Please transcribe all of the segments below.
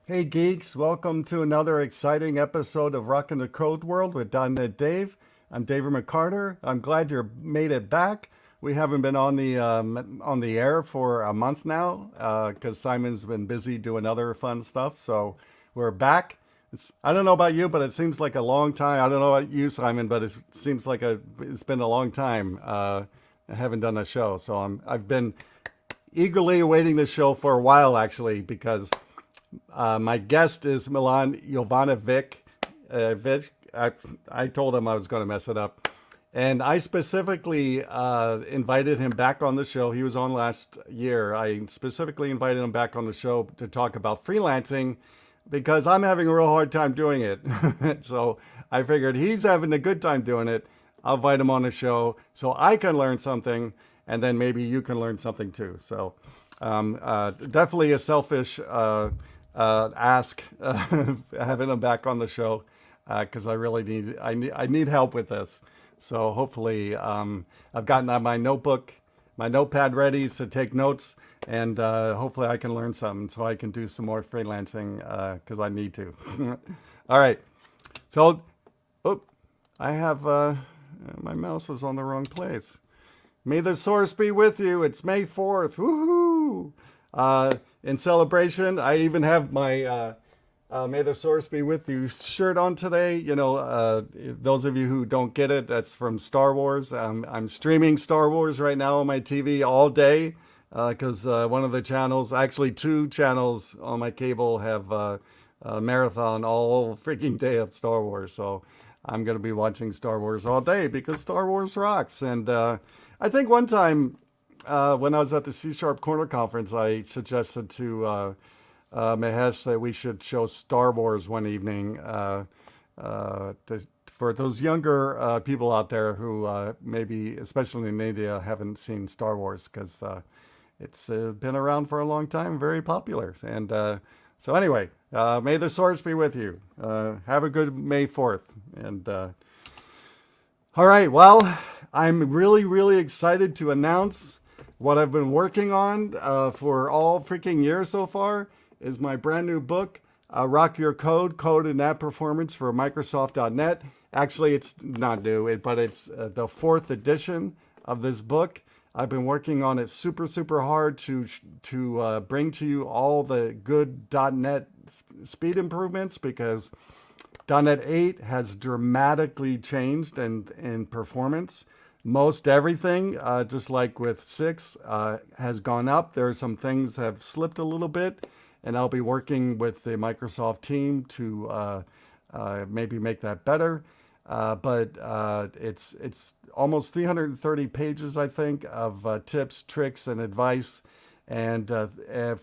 Hey geeks, welcome to another exciting episode of Rockin The Code World with dotNetDave. I'm David McCarter. I'm glad you made it back. We haven't been on the air for a month now because Simon's been busy doing other fun stuff. So we're back. I don't know about you, but it seems like a long time. I don't know about you, Simon, but it seems like it's been a long time. I haven't done a show, so I've been eagerly awaiting this show for a while actually because. My guest is Milan Jovanovic. I told him I was going to mess it up. And I specifically invited him back on the show. He was on last year. I specifically invited him back on the show to talk about freelancing because I'm having a real hard time doing it. So I figured he's having a good time doing it. I'll invite him on the show so I can learn something and then maybe you can learn something too. So definitely a selfish ask having him back on the show because I really need help with this. So hopefully I've gotten my notepad ready to take notes, and hopefully I can learn something so I can do some more freelancing because I need to. All right. So I have my mouse was on the wrong place. May the source be with you. It's May 4th. Woohoo! In celebration, I even have my May the Source Be With You shirt on today. You know, those of you who don't get it, that's from Star Wars. I'm streaming Star Wars right now on my TV all day because one of the channels, actually 2 channels on my cable have a marathon all freaking day of Star Wars. So I'm going to be watching Star Wars all day because Star Wars rocks. And I think one time, when I was at the CSharpCorner conference, I suggested to Mahesh that we should show Star Wars one evening for those younger people out there who maybe, especially in India, haven't seen Star Wars because it's been around for a long time, very popular. And so anyway, may the source be with you. Have a good May 4th. And all right, well, I'm really, really excited to announce what I've been working on for all freaking years so far is my brand new book, Rock Your Code, Code and App Performance for Microsoft.NET. Actually, it's not new, but it's the 4th edition of this book. I've been working on it super, super hard to bring to you all the good .NET speed improvements because .NET 8 has dramatically changed in performance. Most everything, just like with 6, has gone up. There are some things that have slipped a little bit. and I'll be working with the Microsoft team to maybe make that better. But it's almost 330 pages, I think, of tips, tricks, and advice, and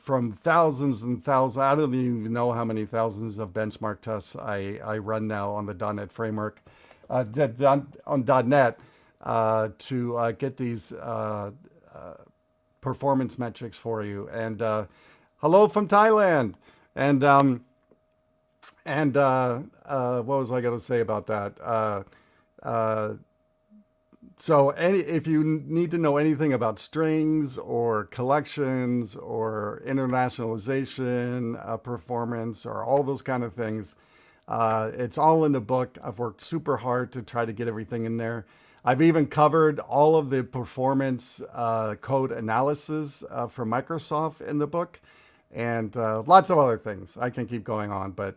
from thousands and thousands. I don't even know how many thousands of benchmark tests I run now on the .NET framework, on .NET, to get these performance metrics for you. And hello from Thailand. And what was I going to say about that? So if you need to know anything about strings or collections or internationalization, performance, or all those kind of things, it's all in the book. I've worked super hard to try to get everything in there. I've even covered all of the performance code analysis for Microsoft in the book, and lots of other things. I can keep going on, but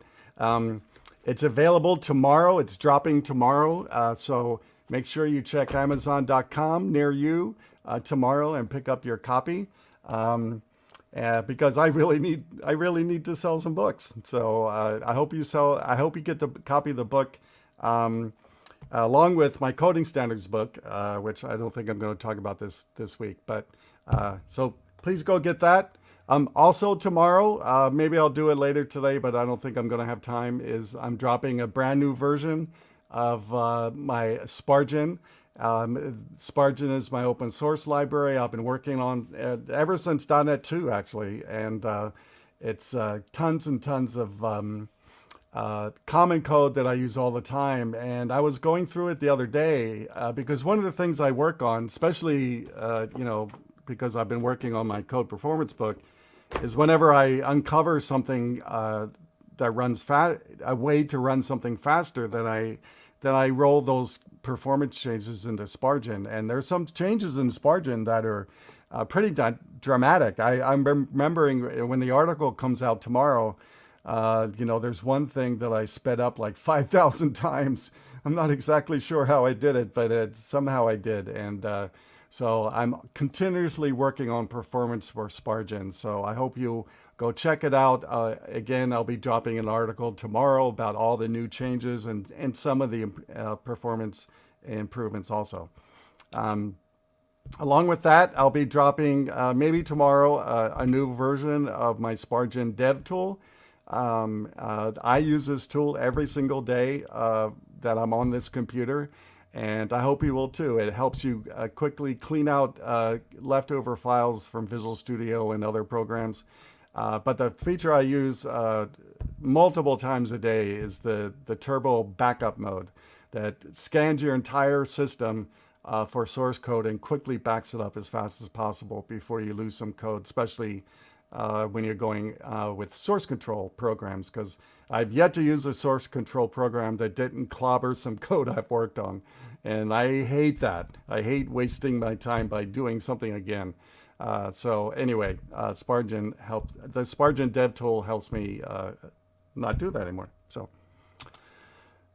it's available tomorrow. It's dropping tomorrow. So make sure you check Amazon.com near you tomorrow and pick up your copy, because I really need to sell some books. So I hope you get the copy of the book along with my coding standards book, which I don't think I'm going to talk about this week. But so please go get that. Also tomorrow, maybe I'll do it later today, but I don't think I'm going to have time, I'm dropping a brand new version of my Spargin. Spargin is my open source library I've been working on ever since .NET 2, actually. And it's tons and tons of common code that I use all the time. And I was going through it the other day because one of the things I work on, especially, because I've been working on my code performance book, is whenever I uncover something that runs a way to run something faster, then I roll those performance changes into Spargin. And there's some changes in Spargin that are pretty dramatic. I'm remembering when the article comes out tomorrow, there's one thing that I sped up like 5,000 times. I'm not exactly sure how I did it, but somehow I did. And so I'm continuously working on performance for Spargin. So I hope you go check it out. Again, I'll be dropping an article tomorrow about all the new changes and some of the performance improvements also. Along with that, I'll be dropping maybe tomorrow a new version of my Spargin dev tool. I use this tool every single day that I'm on this computer. And I hope you will too. It helps you quickly clean out leftover files from Visual Studio and other programs. But the feature I use multiple times a day is the turbo backup mode that scans your entire system for source code and quickly backs it up as fast as possible before you lose some code, especially when you're going with source control programs, because I've yet to use a source control program that didn't clobber some code I've worked on. And I hate that. I hate wasting my time by doing something again. So anyway, Spargin helps. The Spargin dev tool helps me not do that anymore. So,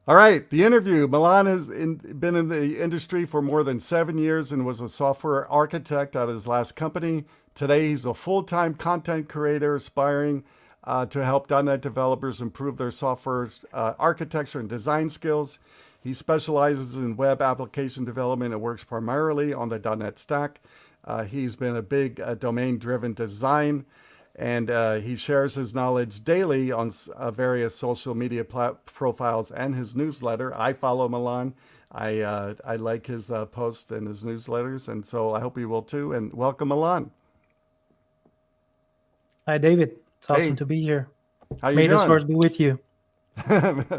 all right, the interview. Milan has been in the industry for more than 7 years and was a software architect at his last company. Today, he's a full-time content creator aspiring to help .NET developers improve their software architecture and design skills. He specializes in web application development and works primarily on the .NET stack. He's been a big domain-driven design, and he shares his knowledge daily on various social media profiles and his newsletter. I follow Milan. I like his posts and his newsletters, and so I hope you will too. And welcome, Milan. Hi, David. It's awesome to be here. How you doing? May the source be with you. How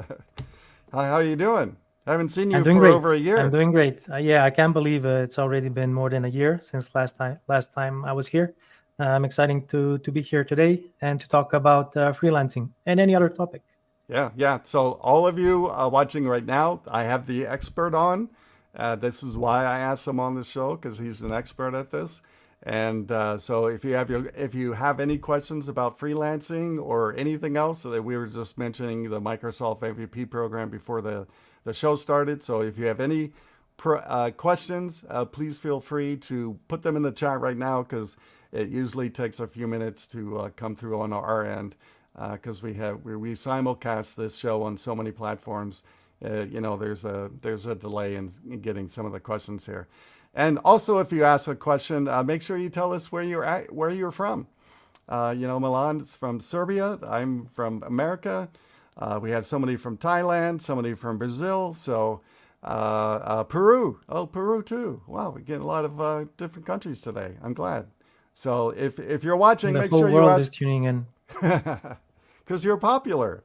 are you doing? I haven't seen you for great. Over a year. I'm doing great. Yeah, I can't believe it's already been more than a year since last time I was here. I'm excited to be here today and to talk about freelancing and any other topic. Yeah. So all of you watching right now, I have the expert on. This is why I asked him on the show, because he's an expert at this. And so if you have any questions about freelancing or anything else, we were just mentioning the Microsoft MVP program before the show started. So if you have any questions, please feel free to put them in the chat right now, because It usually takes a few minutes to come through on our end because we simulcast this show on so many platforms. There's a delay in getting some of the questions here. And also, if you ask a question, make sure you tell us where you're from. Milan's from Serbia. I'm from America. We have somebody from Thailand, somebody from Brazil. So Peru. Oh, Peru too. Wow, we get a lot of different countries today. I'm glad. So if you're watching, The make whole sure you world is ask tuning in. because you're popular.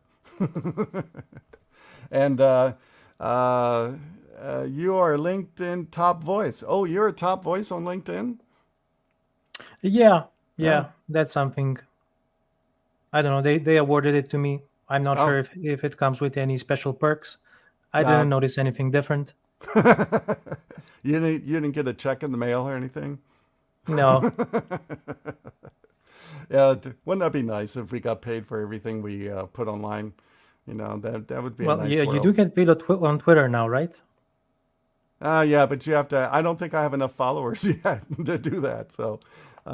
And you are LinkedIn top voice. Oh, you're a top voice on LinkedIn? Yeah, Yeah. that's something. I don't know. They awarded it to me. I'm not sure Oh, if it comes with any special perks. I no. didn't notice anything different. You didn't get a check in the mail or anything? No. Yeah, wouldn't that be nice if we got paid for everything we put online? That would be a Well, nice yeah, you do world. get paid on Twitter now, right? Yeah, but you have to. I don't think I have enough followers yet to do that. So,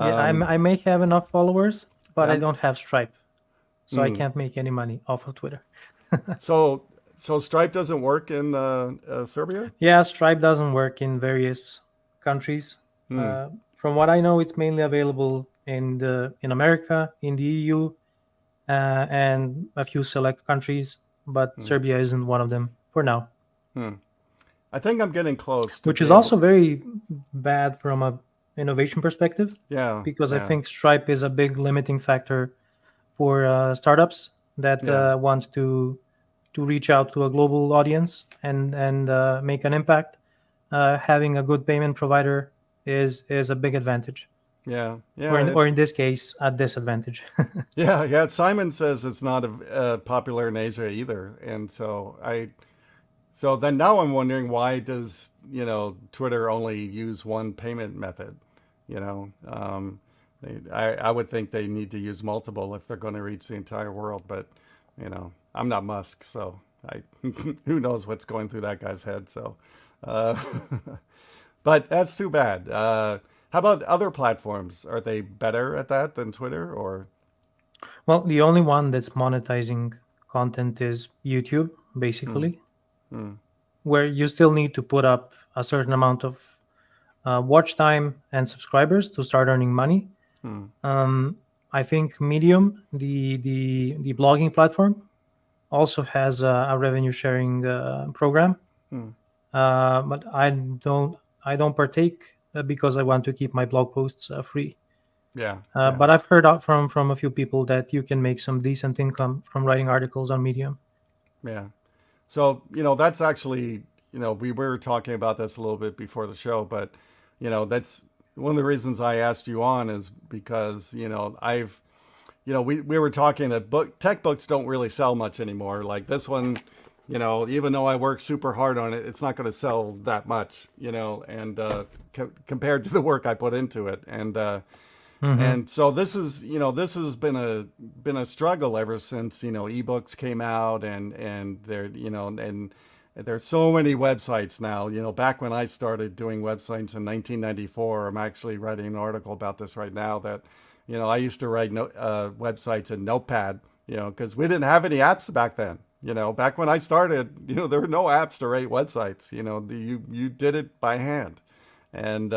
Yeah, um, I may have enough followers, but I um, don't have Stripe, so I mm. can't make any money off of Twitter. so Stripe doesn't work in Serbia? Yeah, Stripe doesn't work in various countries. Hmm. From what I know, it's mainly available in America, in the EU, and a few select countries, but Hmm. Serbia isn't one of them for now, Hmm. I think I'm getting close to which be is able. also very bad from a innovation perspective, Yeah, because I yeah, think Stripe is a big limiting factor for startups that yeah, want to reach out to a global audience and make an impact. Having a good payment provider is a big advantage, yeah, or yeah. in this case, a disadvantage. Yeah. Simon says it's not popular in Asia either, and so then now I'm wondering why does Twitter only use one payment method? You know, I would think they need to use multiple if they're going to reach the entire world. But I'm not Musk, so I who knows what's going through that guy's head. So, uh, but that's too bad. How about other platforms? Are they better at that than Twitter? Or Well, the only one that's monetizing content is YouTube, hmm, basically, hmm, where you still need to put up a certain amount of watch time and subscribers to start earning money. hmm, Um, I think Medium, the blogging platform, also has a revenue sharing program, hmm. but I don't partake because I want to keep my blog posts free. Yeah, yeah. But I've heard out from a few people that you can make some decent income from writing articles on Medium. Yeah. So, that's actually, we were talking about this a little bit before the show, but, that's one of the reasons I asked you on is because, we were talking that tech books don't really sell much anymore. Like this one, even though I work super hard on it, it's not going to sell that much, and compared to the work I put into it. Hmm. And so this has been a struggle ever since ebooks came out, and there's so many websites now. Back when I started doing websites in 1994, I'm actually writing an article about this right now. That I used to write websites in Notepad, because we didn't have any apps back then. Back when I started, there were no apps to write websites. You did it by hand, and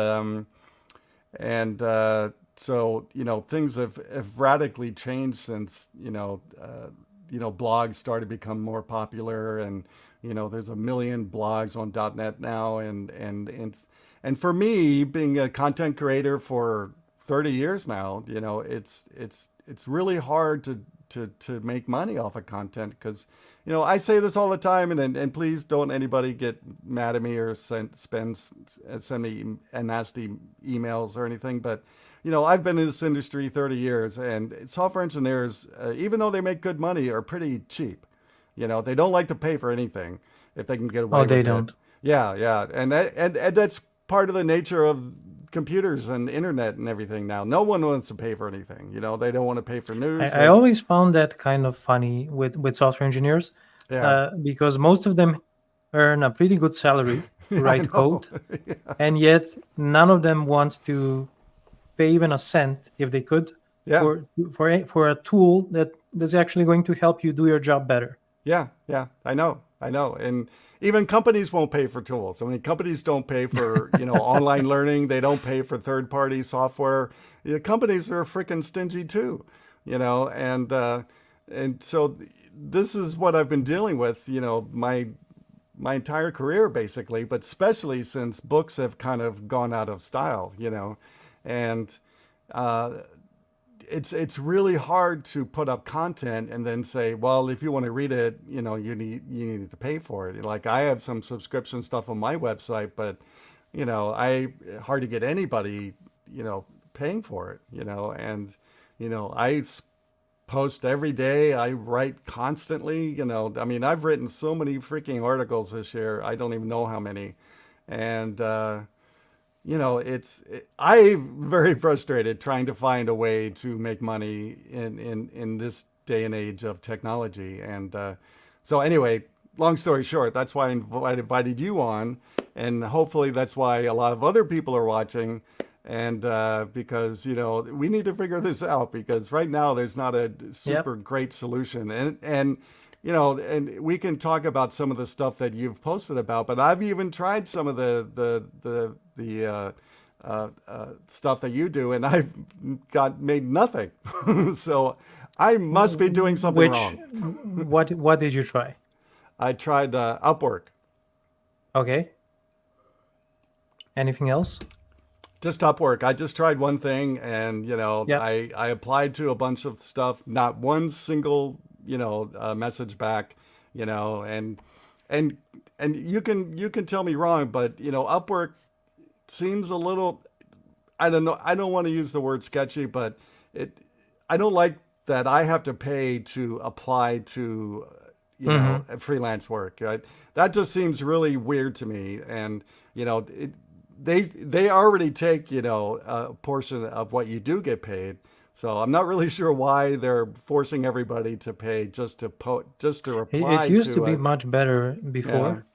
so things have radically changed since blogs started to become more popular, and there's a million blogs on .net now, and for me, being a content creator for 30 years now, it's really hard to make money off of content because I say this all the time, and please don't anybody get mad at me or send me nasty emails or anything, but I've been in this industry 30 years, and software engineers, even though they make good money, are pretty cheap. They don't like to pay for anything if they can get Oh, away they with it. don't. Yeah, yeah, and that's part of the nature of computers and internet and everything now. No one wants to pay for anything. They don't want to pay for news. I always found that kind of funny with software engineers, Yeah, because most of them earn a pretty good salary to yeah, I write know. code, and yet none of them want to pay even a cent if they could Yeah. for a tool that's actually going to help you do your job better. Yeah, I know, and even companies won't pay for tools. I mean, companies don't pay for online learning. They don't pay for third-party software. Companies are freaking stingy too, and so this is what I've been dealing with, my entire career basically, but especially since books have kind of gone out of style, and uh, it's really hard to put up content and then say, well, if you want to read it, you need to pay for it. Like I have some subscription stuff on my website, but I hard to get anybody, paying for it, and I post every day. I write constantly, I mean, I've written so many freaking articles this year. I don't even know how many. And I'm very frustrated trying to find a way to make money in this day and age of technology. And so anyway, long story short, that's why I invited you on, and hopefully that's why a lot of other people are watching. And because we need to figure this out, because right now there's not a super great solution. And we can talk about some of the stuff that you've posted about, but I've even tried some of the stuff that you do, and I've made nothing. So I must be doing something wrong. What did you try? I tried Upwork. Okay. Anything else? Just Upwork. I just tried one thing, and I applied to a bunch of stuff. Not one single message back. And you can tell me wrong, but Upwork seems a little. I don't know. I don't want to use the word sketchy, but I don't like that I have to pay to apply to freelance work. Right? That just seems really weird to me, and they already take a portion of what you do get paid, so I'm not really sure why they're forcing everybody to pay just to apply. It used to be much better before.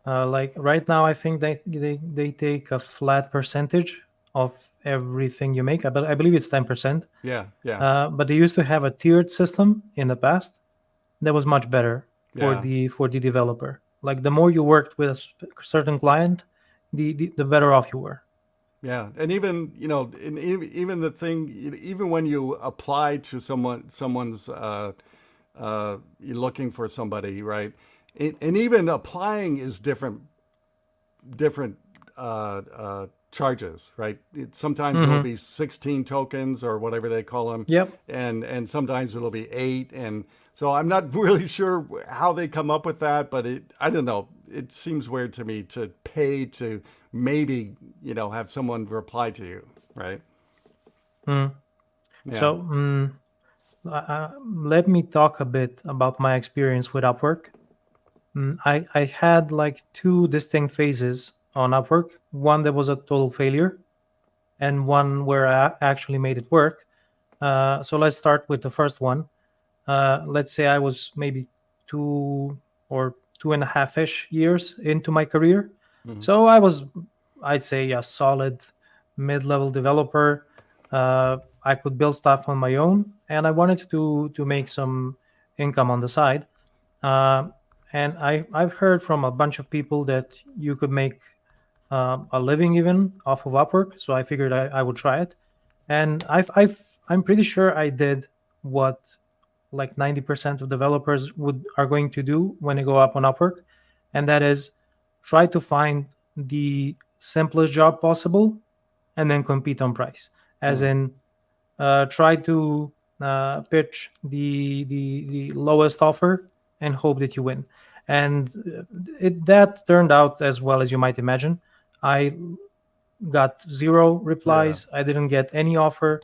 Like right now, I think they take a flat percentage of everything you make. I believe it's 10%. Yeah. But they used to have a tiered system in the past that was much better for the developer. Like the more you worked with a certain client, the better off you were. Yeah, and even even the thing, even when you apply to someone's you're looking for somebody, right? And even applying is different charges, right? Sometimes it'll be 16 tokens or whatever they call them. Yep. And sometimes it'll be 8, and so I'm not really sure how they come up with that, but I don't know. It seems weird to me to pay to maybe have someone reply to you, right? Yeah. So let me talk a bit about my experience with Upwork. I had like 2 distinct phases on Upwork. One that was a total failure, and one where I actually made it work. So let's start with the first one. Let's say I was maybe 2 or 2.5-ish years into my career. So I was, I'd say, a solid mid-level developer. I could build stuff on my own, and I wanted to make some income on the side. And I've heard from a bunch of people that you could make a living even off of Upwork. So I figured I would try it, and I'm pretty sure I did what like 90% of developers are going to do when they go up on Upwork, and that is try to find the simplest job possible and then compete on price. As in, try to pitch the lowest offer and hope that you win. And that turned out as well as you might imagine. I got 0 replies. I didn't get any offer.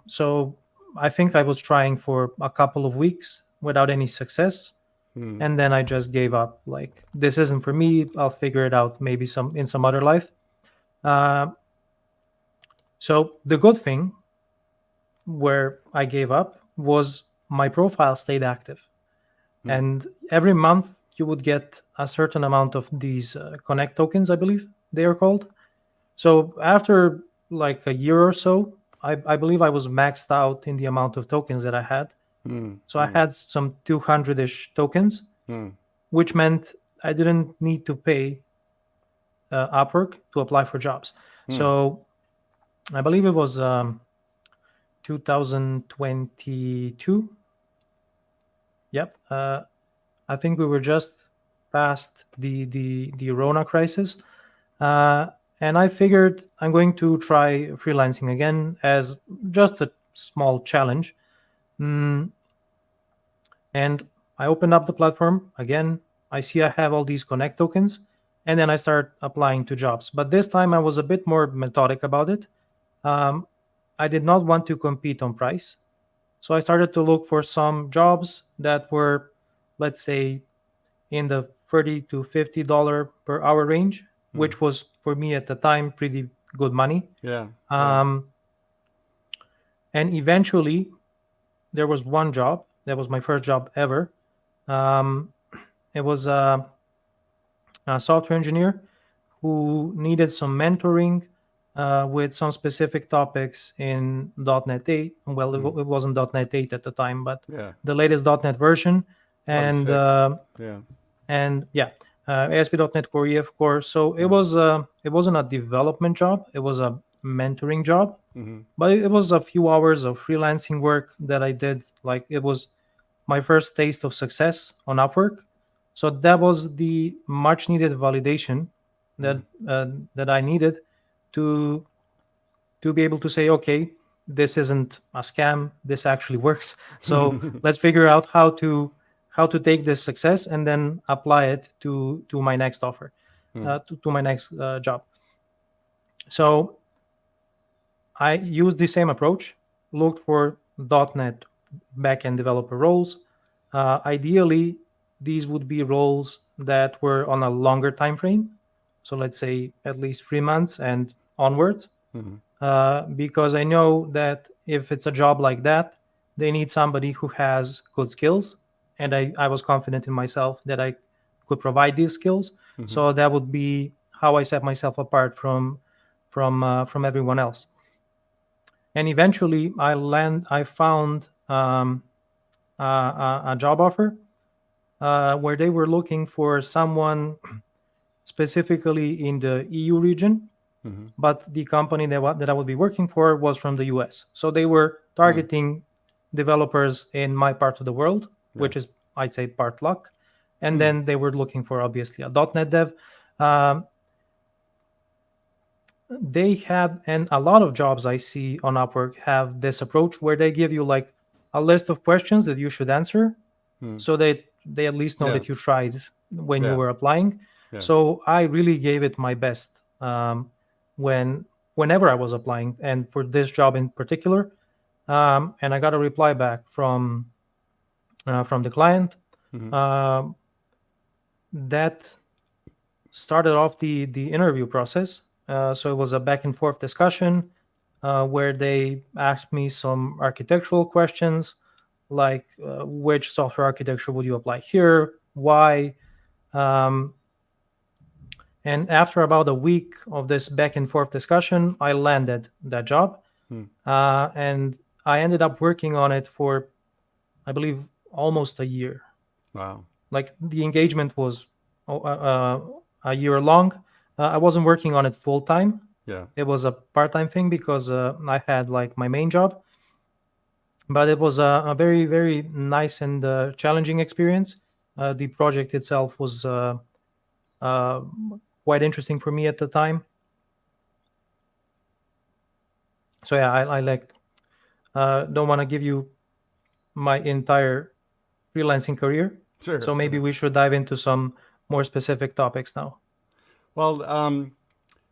So I think I was trying for a couple of weeks without any success. And then I just gave up. Like, this isn't for me. I'll figure it out maybe in some other life. So the good thing where I gave up was my profile stayed active. And every month you would get a certain amount of these connect tokens, I believe they are called. So after like a year or so, I believe I was maxed out in the amount of tokens that I had. So I had some 200-ish tokens, which meant I didn't need to pay Upwork to apply for jobs. So I believe it was 2022. Yep. I think we were just past the Rona crisis. And I figured I'm going to try freelancing again as just a small challenge. And I opened up the platform again. I see I have all these Connect tokens, and then I start applying to jobs. But this time I was a bit more methodic about it. I did not want to compete on price. So I started to look for some jobs that were, let's say, in the $30 to $50 per hour range, which was for me at the time pretty good money. Yeah. And eventually, there was one job that was my first job ever. It was a software engineer who needed some mentoring with some specific topics in .NET 8. Well, it wasn't .NET 8 at the time, but the latest .NET version. And ASP.NET Core E, of course. So it wasn't a development job; it was a mentoring job. But it was a few hours of freelancing work that I did. Like, it was my first taste of success on Upwork. So that was the much needed validation that that I needed to be able to say, okay, this isn't a scam. This actually works. So let's figure out how to take this success and then apply it to my next offer, to my next job. So I used the same approach, looked for .NET backend developer roles. Ideally, these would be roles that were on a longer time frame. So let's say at least 3 months and onwards. Because I know that if it's a job like that, they need somebody who has good skills. And I was confident in myself that I could provide these skills. So that would be how I set myself apart from everyone else. And eventually, I found a job offer where they were looking for someone specifically in the EU region, but the company that I would be working for was from the US. So they were targeting developers in my part of the world, which is, I'd say, part luck. And then they were looking for, obviously, a .NET dev. They had, and a lot of jobs I see on Upwork have this approach where they give you like a list of questions that you should answer, so that they at least know that you tried when you were applying. So I really gave it my best whenever I was applying, and for this job in particular. And I got a reply back from the client that started off the interview process. So it was a back and forth discussion where they asked me some architectural questions, like which software architecture would you apply here, why. And after about a week of this back and forth discussion, I landed that job. And I ended up working on it for, I believe, almost a year. Wow. Like, the engagement was a year long. I wasn't working on it full time. It was a part-time thing because I had like my main job. But it was a very, very nice and challenging experience. The project itself was quite interesting for me at the time. So yeah, I like don't want to give you my entire freelancing career. Sure. So maybe we should dive into some more specific topics now. Well,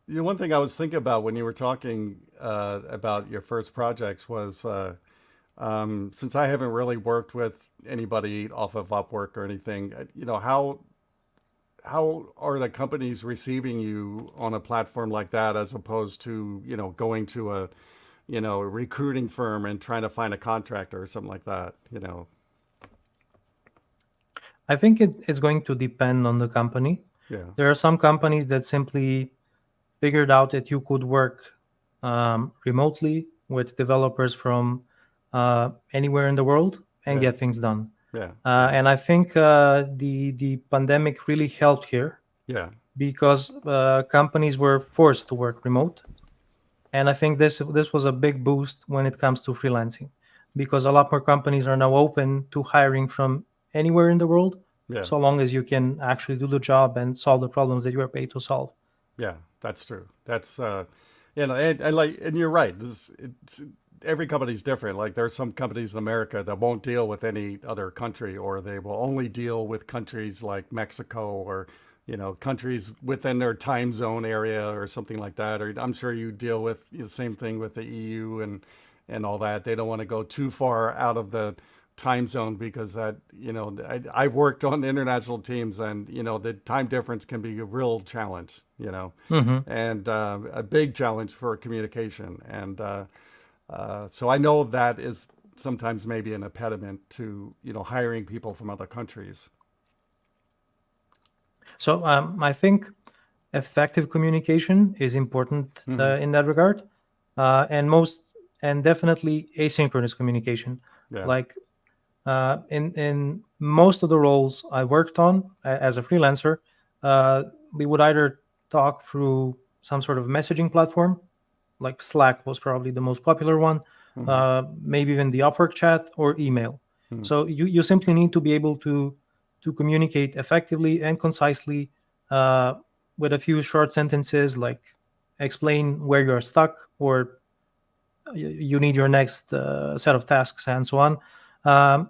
one thing I was thinking about when you were talking about your first projects was since I haven't really worked with anybody off of Upwork or anything, how are the companies receiving you on a platform like that as opposed to, going to a recruiting firm and trying to find a contractor or something like that, I think it is going to depend on the company. There are some companies that simply figured out that you could work remotely with developers from anywhere in the world and Yeah. get things done. Yeah. And I think the pandemic really helped here Yeah. because companies were forced to work remote. And I think this was a big boost when it comes to freelancing, because a lot more companies are now open to hiring from anywhere in the world, so Yes. long as you can actually do the job and solve the problems that you are paid to solve. Yeah, that's true. That's and like, and you're right. It's every company's different. Like there's some companies in America that won't deal with any other country, or they will only deal with countries like Mexico, or countries within their time zone area or something like that. Or I'm sure you deal with the same thing with the EU and all that. They don't want to go too far out of the time zone because that I've worked on international teams, and the time difference can be a real challenge, Hmm. and a big challenge for communication. And so I know that is sometimes maybe an impediment to hiring people from other countries. So I think effective communication is important Hmm. in that regard, and definitely asynchronous communication. Yeah. Like in most of the roles I worked on as a freelancer, uh, we would either talk through some sort of messaging platform, like Slack was probably the most popular one, Hmm. maybe even the Upwork chat or email. Hmm. So you simply need to be able to communicate effectively and concisely uh, with a few short sentences, like explain where you're stuck or you need your next set of tasks and so on. Um,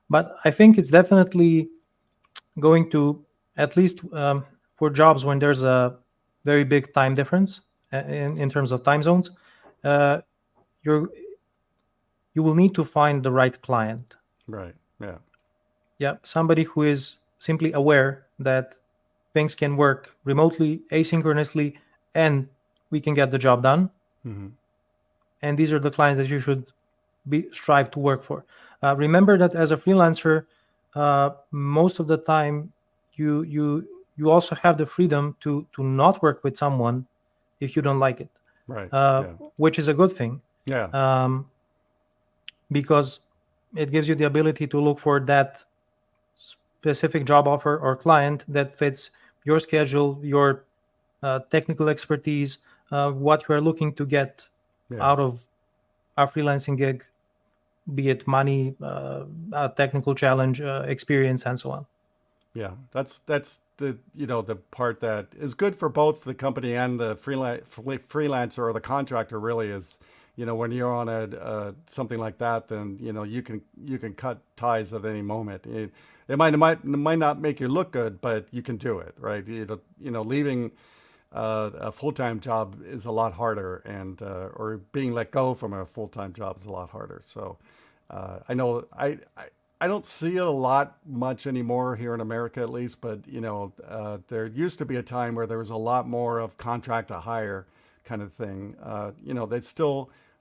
but I think it's definitely going to, at least for jobs when there's a very big time difference in terms of time zones, uh, you're you will need to find the right client. Right. Yeah. Yeah, somebody who is simply aware that things can work remotely, asynchronously, and we can get the job done. Hmm. And these are the clients that you should strive to work for. Remember that as a freelancer, most of the time you also have the freedom to not work with someone if you don't like it, Right. uh, Yeah. which is a good thing, Yeah. um, because it gives you the ability to look for that specific job offer or client that fits your schedule, your technical expertise, what you are looking to get Yeah. out of a freelancing gig, be it money, a technical challenge, experience, and so on. Yeah, that's the the part that is good for both the company and the freelancer or the contractor. Really is, when you're on a something like that, then you can cut ties at any moment. It might not make you look good, but you can do it, right? Leaving a full time job is a lot harder, and or being let go from a full time job is a lot harder. So I know I don't see it a lot much anymore here in America, at least. But there used to be a time where there was a lot more of contract to hire kind of thing.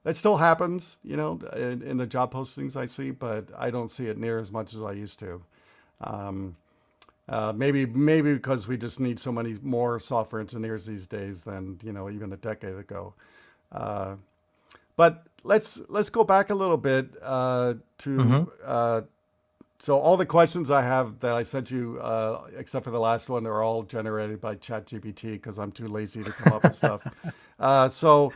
That still happens, in the job postings I see, but I don't see it near as much as I used to. Um, maybe because we just need so many more software engineers these days than even a decade ago. Uh, but let's go back a little bit Hmm. to so all the questions I have that I sent you, except for the last one, are all generated by ChatGPT because I'm too lazy to come up with stuff. So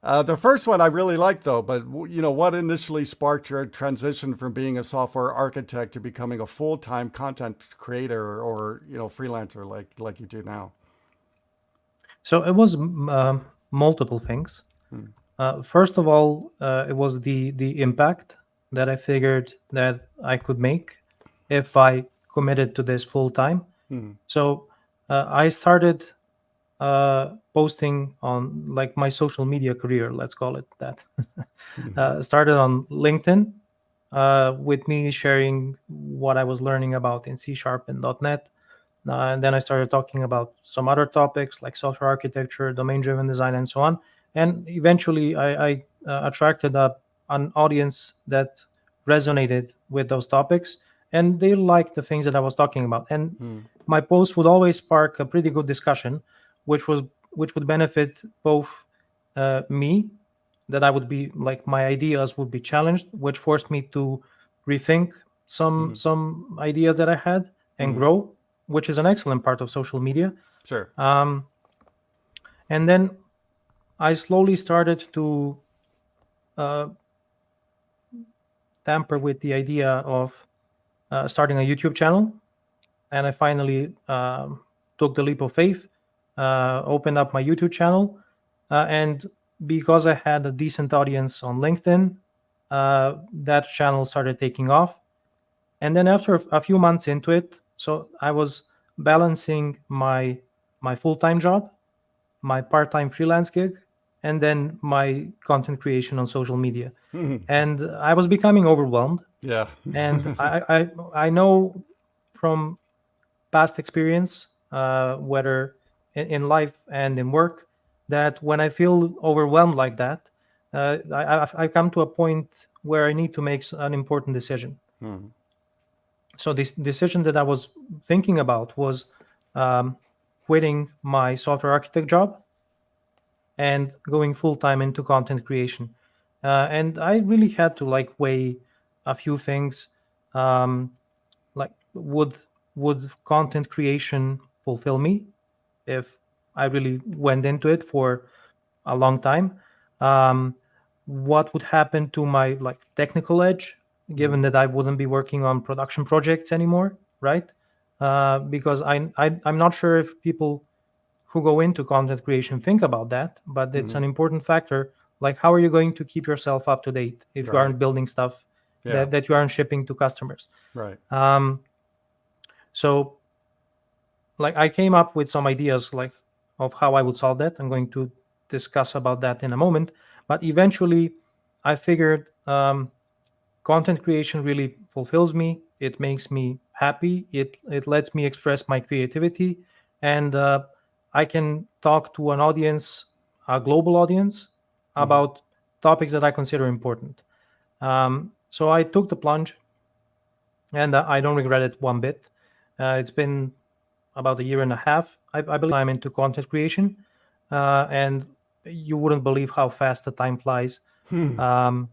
the first one I really like though, but what initially sparked your transition from being a software architect to becoming a full-time content creator or freelancer like you do now? So it was multiple things. Hmm. First of all, it was the impact that I figured that I could make if I committed to this full time. Hmm. So I started posting on, like, my social media career, let's call it that. Hmm. Started on LinkedIn, with me sharing what I was learning about in C Sharp and .NET. And then I started talking about some other topics like software architecture, domain driven design, and so on. And eventually, I attracted an audience that resonated with those topics, and they liked the things that I was talking about. And Hmm. my posts would always spark a pretty good discussion, which would benefit both me, that I would be like my ideas would be challenged, which forced me to rethink Hmm. some ideas that I had and Hmm. grow, which is an excellent part of social media. Sure. Um, and then I slowly started to uh, tamper with the idea of starting a YouTube channel, and I finally took the leap of faith, opened up my YouTube channel, and because I had a decent audience on LinkedIn, that channel started taking off. And then after a few months into it, so I was balancing my full-time job, my part-time freelance gig, and then my content creation on social media. Hmm. And I was becoming overwhelmed. Yeah. And I know from past experience, whether in life and in work, that when I feel overwhelmed like that, I come to a point where I need to make an important decision. Hmm. So this decision that I was thinking about was um, quitting my software architect job and going full time into content creation. And I really had to like weigh a few things. Um, like would content creation fulfill me if I really went into it for a long time? Um, what would happen to my like technical edge, given Hmm. that I wouldn't be working on production projects anymore, right? Because I'm not sure if people who go into content creation think about that, but it's Hmm. an important factor. Like, how are you going to keep yourself up to date if you Right. aren't building stuff Yeah. that you aren't shipping to customers? Right. Um, so like I came up with some ideas like of how I would solve that. I'm going to discuss about that in a moment. But eventually, I figured content creation really fulfills me. It makes me happy. It lets me express my creativity, and I can talk to an audience, a global audience, Hmm. about topics that I consider important. So I took the plunge, and I don't regret it one bit. It's been about a year and a half. I believe I'm into content creation, and you wouldn't believe how fast the time flies. Hmm. Um,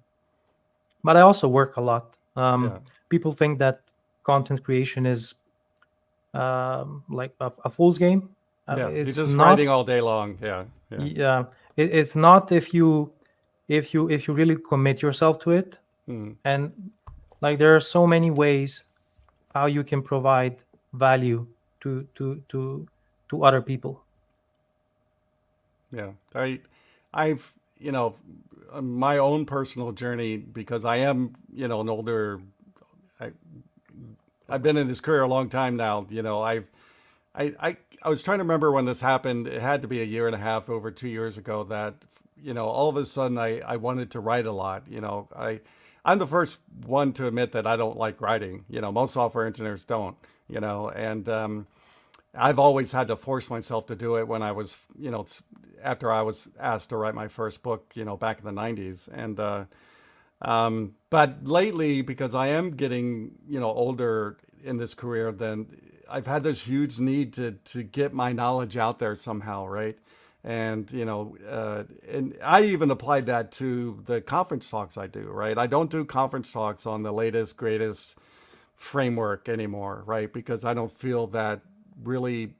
but I also work a lot. Yeah. People think that content creation is like a fool's game. Yeah. You're It's just writing not. all day long. Yeah. Yeah. Yeah, it's not if you really commit yourself to it. Hmm. And like there are so many ways how you can provide value to other people. Yeah. I've, my own personal journey, because I am, an older, I, I've been in this career a long time now. I was trying to remember when this happened. It had to be a year and a half, over 2 years ago, that, all of a sudden I wanted to write a lot. I'm the first one to admit that I don't like writing. Most software engineers don't, and, I've always had to force myself to do it when I was, after I was asked to write my first book, back in the 90s. And, but lately, because I am getting, older in this career, then I've had this huge need to get my knowledge out there somehow, right? And and I even applied that to the conference talks I do, right? I don't do conference talks on the latest, greatest framework anymore, right? Because I don't feel that really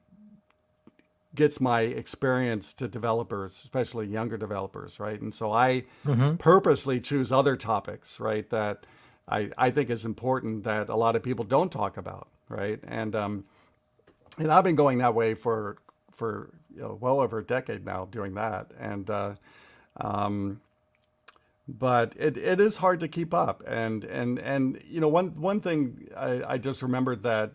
gets my experience to developers, especially younger developers, right? And so I Hmm. purposely choose other topics, right, that I think is important that a lot of people don't talk about, right? And I've been going that way for well over a decade now, doing that. And um, but it is hard to keep up. And one thing I just remembered, that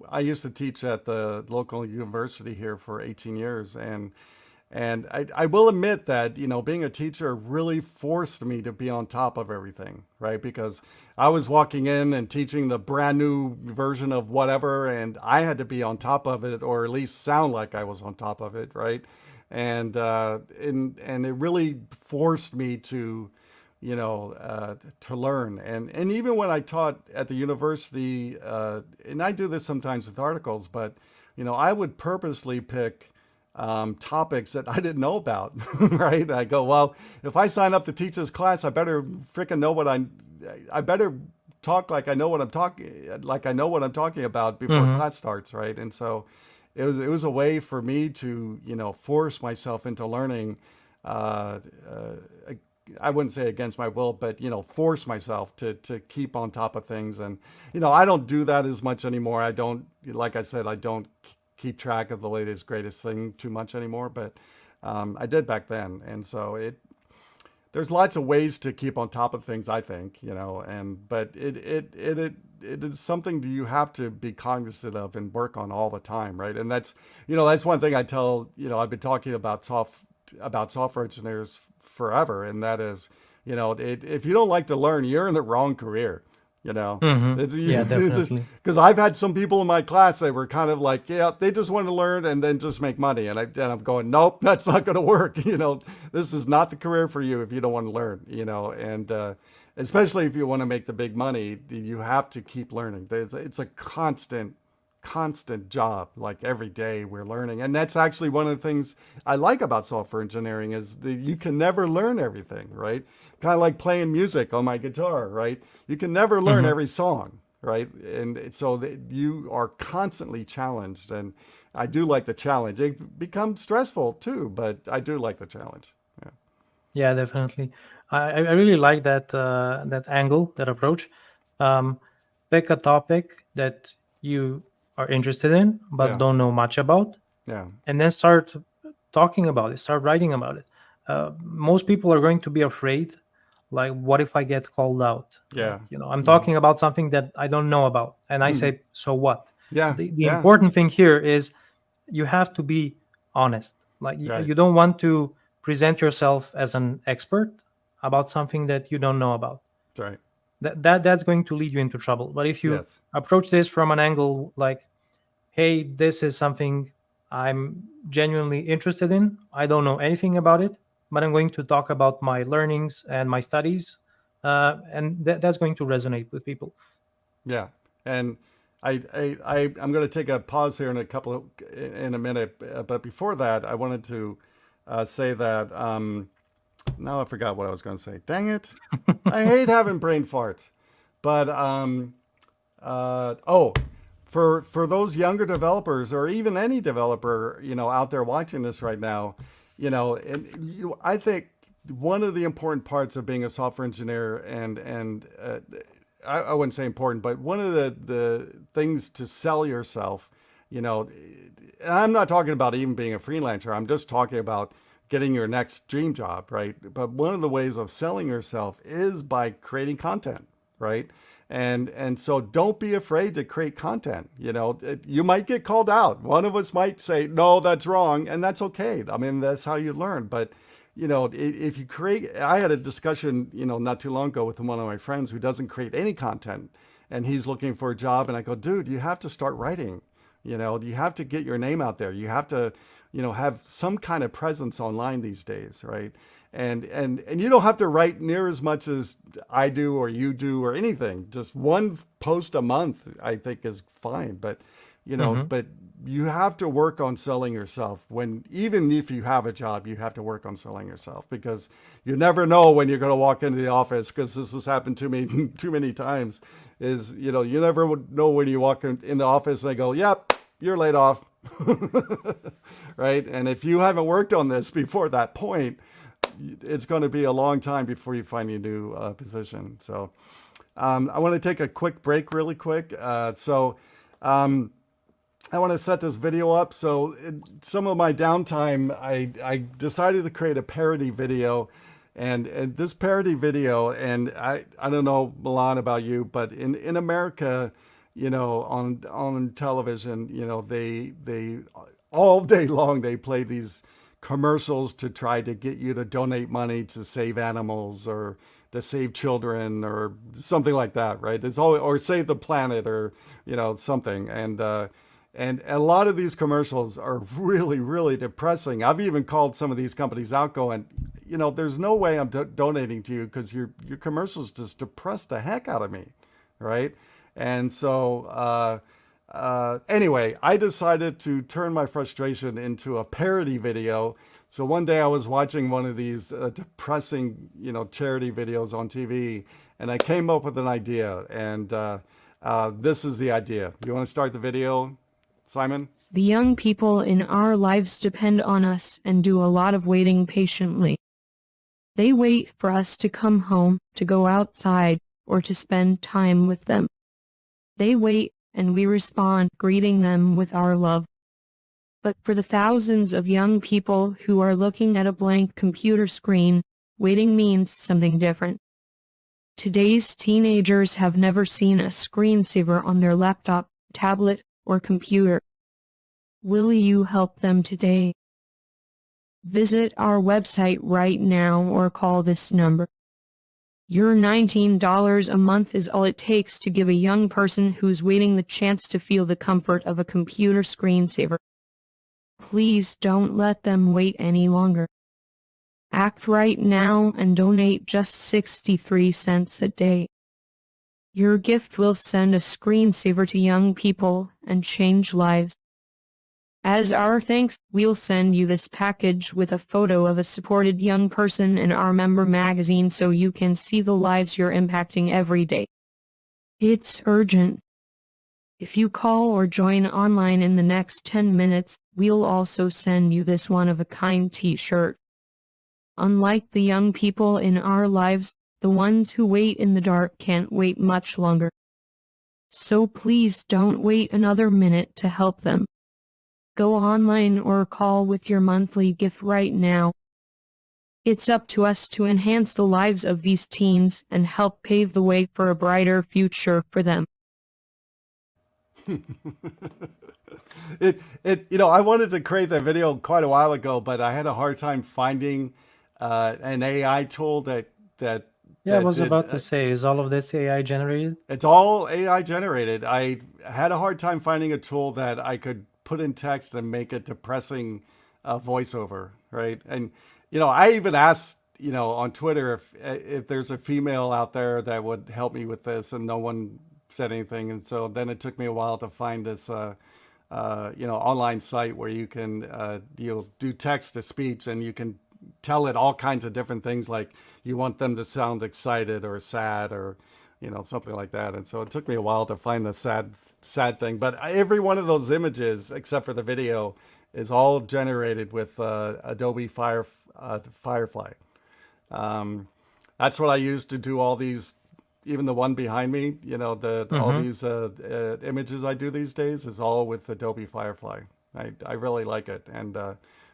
I used to teach at the local university here for 18 years, and I will admit that being a teacher really forced me to be on top of everything, right? Because I was walking in and teaching the brand new version of whatever, and I had to be on top of it, or at least sound like I was on top of it, right? And it really forced me to learn. And even when I taught at the university, and I do this sometimes with articles, but I would purposely pick topics that I didn't know about, right? I go, well, if I sign up to teach this class, I better freaking know I better talk like I know what I'm talking about before Mm-hmm. class starts, right? And so it was a way for me to, force myself into learning, uh, uh, I wouldn't say against my will, but force myself to keep on top of things. And I don't do that as much anymore. I don't, like I said, I don't keep track of the latest greatest thing too much anymore. But I did back then, and so there's lots of ways to keep on top of things, I think, but it is something that you have to be cognizant of and work on all the time, right? And that's one thing I tell, I've been talking about software engineers forever, and that is, if you don't like to learn, you're in the wrong career, Mm-hmm. Yeah, definitely. because I've had some people in my class that were kind of like, yeah, they just want to learn and then just make money, and I'm going, nope, that's not going to work. This is not the career for you if you don't want to learn, and especially if you want to make the big money, you have to keep learning. It's a constant job. Like every day we're learning, and that's actually one of the things I like about software engineering is that you can never learn everything, right? Kind of like playing music on my guitar, right? You can never learn Mm-hmm. every song, right? And so that you are constantly challenged, and I do like the challenge. It becomes stressful too, but I do like the challenge. Yeah. Yeah, definitely. I really like that angle, that approach. Um, Pick a topic that you are interested in but Yeah. don't know much about, Yeah. and then start talking about it, start writing about it. Most people are going to be afraid, like, what if I get called out? Like, Yeah. I'm Yeah. talking about something that I don't know about, and I Mhm. say, so what? Yeah. The Yeah. important thing here is you have to be honest. Like, Right. you don't want to present yourself as an expert about something that you don't know about. Right. That's going to lead you into trouble. But if you Yes. approach this from an angle like, hey, this is something I'm genuinely interested in, I don't know anything about it, but I'm going to talk about my learnings and my studies, and that's going to resonate with people. Yeah, and I'm going to take a pause here in a minute, but before that, I wanted to say that now I forgot what I was going to say. Dang it! I hate having brain farts. But oh, for those younger developers or even any developer out there watching this right now, I think one of the important parts of being a software engineer and I wouldn't say important, but one of the things to sell yourself, and I'm not talking about even being a freelancer. I'm just talking about getting your next dream job, right? But one of the ways of selling yourself is by creating content, right? And so don't be afraid to create content. You might get called out. One of us might say, no, that's wrong. And that's okay. I mean, that's how you learn. But if you create, I had a discussion, not too long ago with one of my friends who doesn't create any content, and he's looking for a job. And I go, dude, you have to start writing. You have to get your name out there. You have to, have some kind of presence online these days, right? And you don't have to write near as much as I do or you do or anything. Just one post a month, I think, is fine. But Hmm. but you have to work on selling yourself. Even if you have a job, you have to work on selling yourself, because you never know when you're going to walk into the office. Because this has happened to me too many times. Is you never would know when you walk in the office and they go, "Yep, you're laid off," right? And if you haven't worked on this before that point, it's going to be a long time before you find a new position. So I want to take a quick break really quick. I want to set this video up. So in some of my downtime, I decided to create a parody video. And this parody video, and I don't know, Milan, about you, but in America, on television, they all day long, they play these commercials to try to get you to donate money to save animals or to save children or something like that, right? It's always, or save the planet or something. And a lot of these commercials are really, really depressing. I've even called some of these companies out, going, there's no way I'm donating to you, because your commercials just depress the heck out of me, right? And so Anyway, I decided to turn my frustration into a parody video. So one day I was watching one of these depressing, charity videos on TV, and I came up with an idea. And this is the idea. You want to start the video, Simon? The young people in our lives depend on us and do a lot of waiting patiently. They wait for us to come home, to go outside, or to spend time with them. They wait, and we respond, greeting them with our love. But for the thousands of young people who are looking at a blank computer screen, waiting means something different. Today's teenagers have never seen a screensaver on their laptop, tablet, or computer. Will you help them today? Visit our website right now or call this number. Your $19 a month is all it takes to give a young person who's waiting the chance to feel the comfort of a computer screensaver. Please don't let them wait any longer. Act right now and donate just 63 cents a day. Your gift will send a screensaver to young people and change lives. As our thanks, we'll send you this package with a photo of a supported young person in our member magazine so you can see the lives you're impacting every day. It's urgent. If you call or join online in the next 10 minutes, we'll also send you this one-of-a-kind t-shirt. Unlike the young people in our lives, the ones who wait in the dark can't wait much longer. So please don't wait another minute to help them. Go online or call with your monthly gift right now. It's up to us to enhance the lives of these teens and help pave the way for a brighter future for them. I wanted to create that video quite a while ago, but I had a hard time finding an AI tool that I was about to say, is all of this AI generated? It's all AI generated. I had a hard time finding a tool that I could put in text and make a depressing voiceover, right? And I even asked on Twitter if there's a female out there that would help me with this, and no one said anything. And so then it took me a while to find this online site where you can do text to speech, and you can tell it all kinds of different things, like you want them to sound excited or sad or something like that. And so it took me a while to find the sad thing, but every one of those images except for the video is all generated with Adobe Firefly. That's what I use to do all these, even the one behind me, all these images I do these days is all with Adobe Firefly. I really like it. And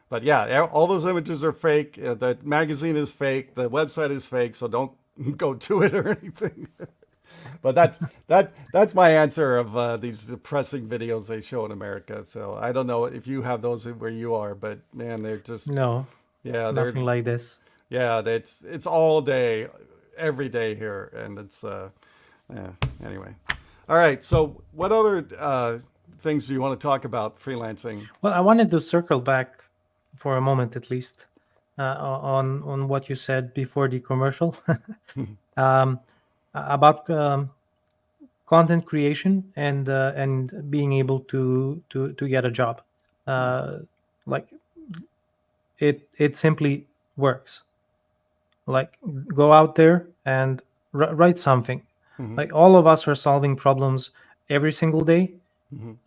but yeah, all those images are fake. The magazine is fake. The website is fake. So don't go to it or anything. But that's my answer of these depressing videos they show in America. So I don't know if you have those where you are, but man, they're just No, nothing like this. Yeah, it's all day, every day here, and it's anyway. All right. So what other things do you want to talk about freelancing? Well, I wanted to circle back for a moment, at least, on what you said before the commercial. About content creation and being able to get a job. Like it simply works. Like go out there and write something. Like all of us are solving problems every single day.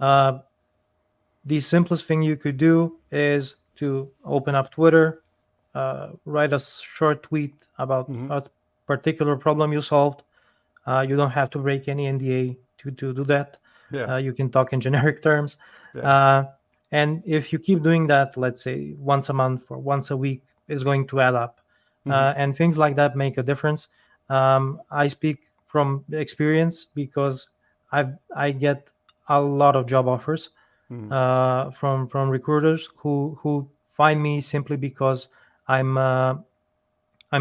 The simplest thing you could do is to open up Twitter, write a short tweet about a particular problem you solved. You don't have to break any NDA to do that. Yeah. You can talk in generic terms. Yeah. And if you keep doing that, let's say once a month or once a week, is going to add up. And things like that make a difference. I speak from experience because I get a lot of job offers from recruiters who find me simply because I'm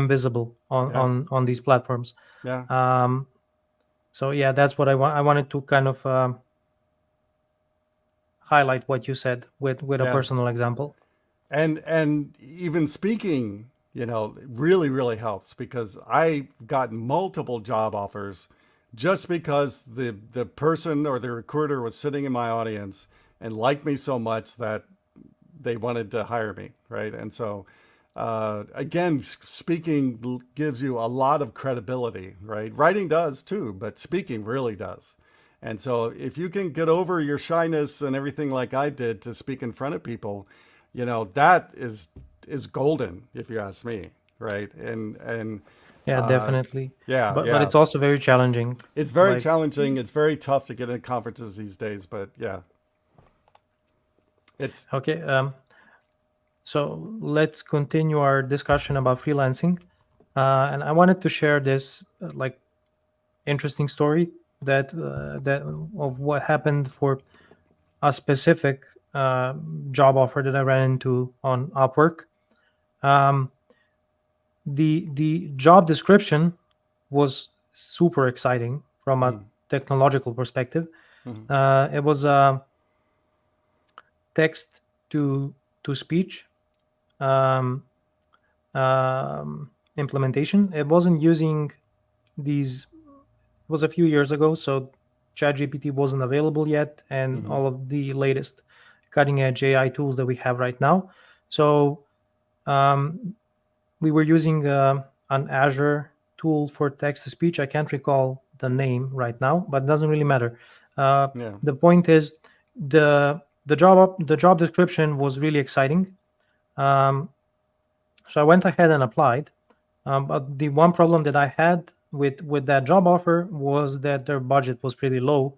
visible on these platforms. Yeah. So yeah, that's what I want. I wanted to kind of highlight what you said with a personal example. And even speaking, really, really helps, because I've gotten multiple job offers just because the person or the recruiter was sitting in my audience and liked me so much that they wanted to hire me, right? And so, again, speaking gives you a lot of credibility, right? Writing does too, but speaking really does. And so if you can get over your shyness and everything like I did to speak in front of people, that is golden, if you ask me, right? And Yeah, definitely. yeah, But it's also very challenging. it's very Like, challenging. It's very tough to get into conferences these days, but yeah, it's okay. So let's continue our discussion about freelancing. And I wanted to share this like interesting story that of what happened for a specific job offer that I ran into on Upwork. The job description was super exciting from a technological perspective. It was a text to speech um, implementation. It wasn't using these. It was a few years ago, so ChatGPT wasn't available yet, and all of the latest cutting edge AI tools that we have right now. So we were using an Azure tool for text to speech. I can't recall the name right now, but it doesn't really matter. yeah. The point is, the job description was really exciting. So I went ahead and applied. But the one problem that I had with that job offer was that their budget was pretty low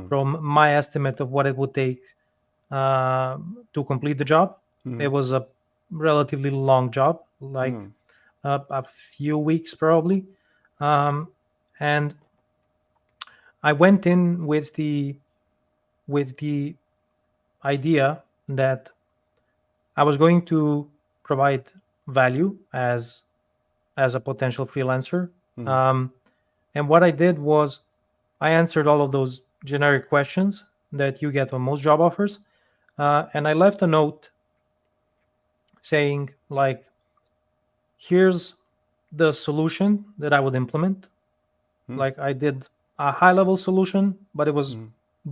from my estimate of what it would take to complete the job. It was a relatively long job, like a few weeks probably. And I went in with the idea that I was going to provide value as a potential freelancer. And what I did was I answered all of those generic questions that you get on most job offers. And I left a note saying, like, here's the solution that I would implement. Like, I did a high level solution, but it was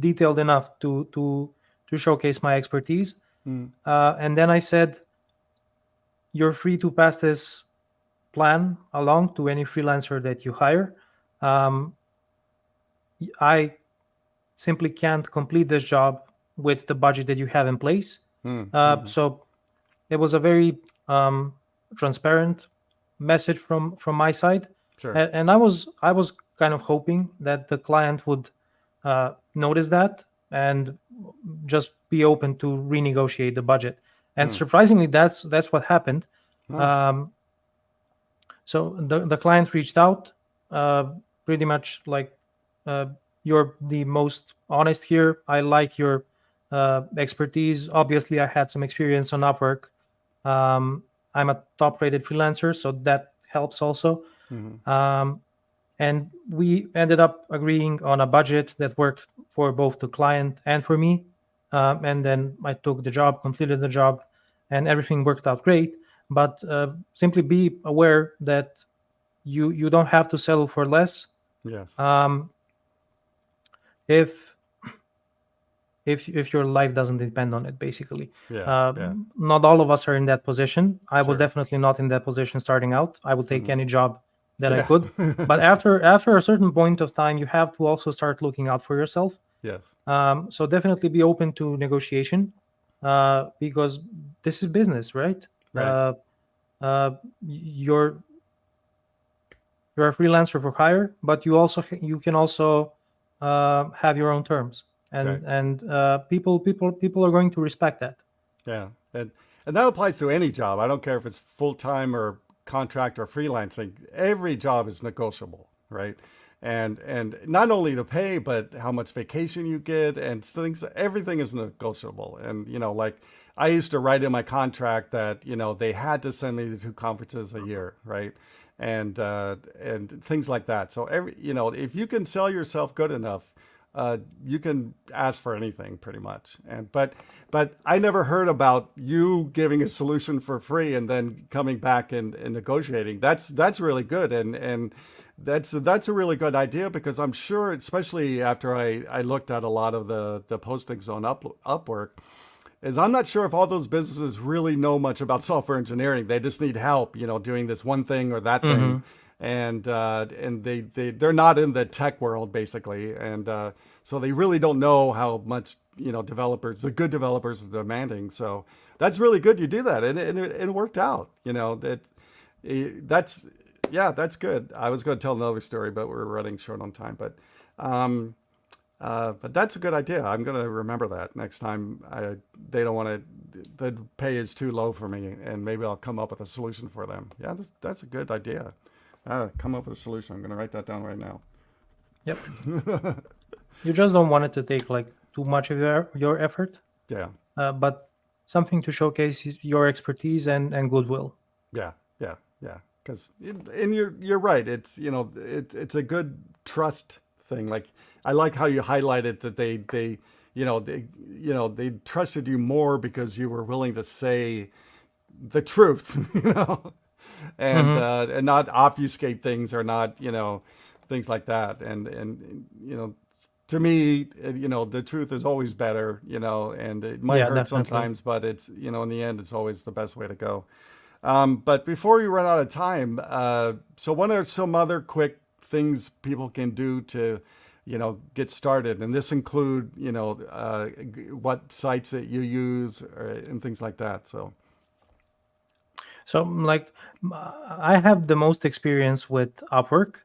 detailed enough to showcase my expertise. And then I said, you're free to pass this plan along to any freelancer that you hire. I simply can't complete this job with the budget that you have in place. So it was a very transparent message from my side. Sure. And I was kind of hoping that the client would notice that and just be open to renegotiate the budget. And surprisingly, that's what happened. So the client reached out, pretty much like, you're the most honest here. I like your expertise. Obviously, I had some experience on Upwork. I'm a top-rated freelancer, so that helps also. And we ended up agreeing on a budget that worked for both the client and for me. And then I took the job, completed the job, and everything worked out great. But simply be aware that you don't have to settle for less. Yes. If your life doesn't depend on it, basically. Yeah. Not all of us are in that position. I was Sure. definitely not in that position starting out. I would take any job that I Yeah. could. But after a certain point of time, you have to also start looking out for yourself. Yes. So definitely be open to negotiation, because this is business, right? Right. You're a freelancer for hire, but you can also have your own terms, Right. and people are going to respect that. Yeah. And that applies to any job. I don't care if it's full-time or contract or freelancing. Every job is negotiable, right? And not only the pay, but how much vacation you get and things. Everything is negotiable. And like I used to write in my contract that they had to send me to 2 conferences a year, right? And things like that. So if you can sell yourself good enough, you can ask for anything pretty much. But I never heard about you giving a solution for free and then coming back and negotiating. That's really good. And that's a really good idea, because I'm sure, especially after I looked at a lot of the postings on Upwork, is I'm not sure if all those businesses really know much about software engineering. They just need help, doing this one thing or that thing, and they're not in the tech world basically, and so they really don't know how much the good developers are demanding. So that's really good you do that, and it worked out. That's that's good. I was going to tell another story, but we're running short on time. But that's a good idea. I'm going to remember that next time they don't want to, the pay is too low for me, and maybe I'll come up with a solution for them. Yeah, that's a good idea. Come up with a solution. I'm going to write that down right now. Yep. You just don't want it to take like too much of your effort. Yeah. But something to showcase your expertise and goodwill. Yeah. Because, and you're right. It's it's a good trust thing. Like, I like how you highlighted that they trusted you more because you were willing to say the truth, and not obfuscate things, or not things like that. And to me, the truth is always better, and it might hurt definitely. sometimes, but it's in the end, it's always the best way to go. But before we run out of time, so what are some other quick things people can do to, get started? And this include, what sites that you use, and things like that. So like I have the most experience with Upwork.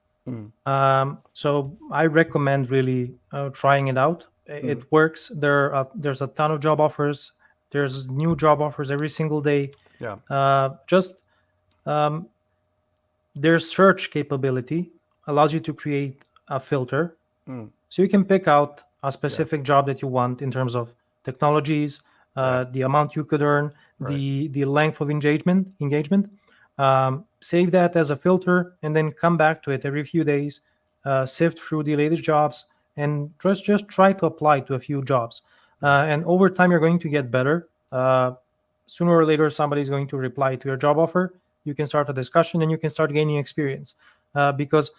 So I recommend really trying it out. It works. There's a ton of job offers. There's new job offers every single day. Yeah. Their search capability allows you to create a filter. So you can pick out a specific job that you want in terms of technologies, the amount you could earn, the length of engagement. Save that as a filter, and then come back to it every few days, sift through the latest jobs, and just try to apply to a few jobs. And over time, you're going to get better. Sooner or later, somebody's going to reply to your job offer. You can start a discussion, and you can start gaining experience. Because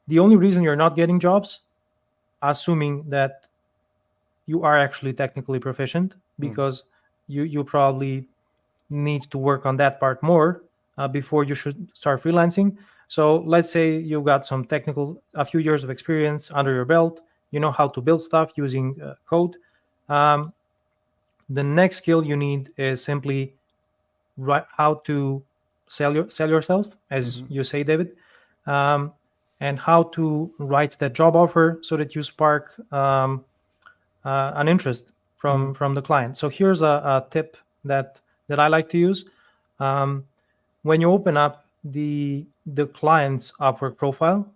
the only reason you're not getting jobs, assuming that you are actually technically proficient, because you probably need to work on that part more before you should start freelancing. So let's say you got a few years of experience under your belt. You know how to build stuff using code. The next skill you need is simply how to sell yourself, as you say, David, and how to write that job offer so that you spark an interest from the client. So here's a tip that I like to use. When you open up the client's Upwork profile,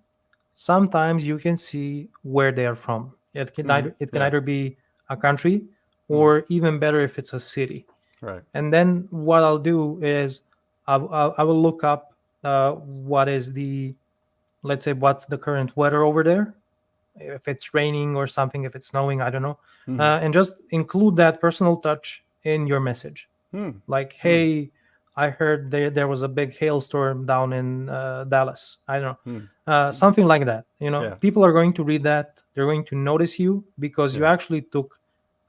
sometimes you can see where they are from. It can either be a country, or even better if it's a city. Right. And then what I'll do is I will look up what's the current weather over there, if it's raining or something, if it's snowing, I don't know, and just include that personal touch in your message. Like, hey, I heard there was a big hailstorm down in Dallas. I don't know, something like that. People are going to read that. They're going to notice you because you actually took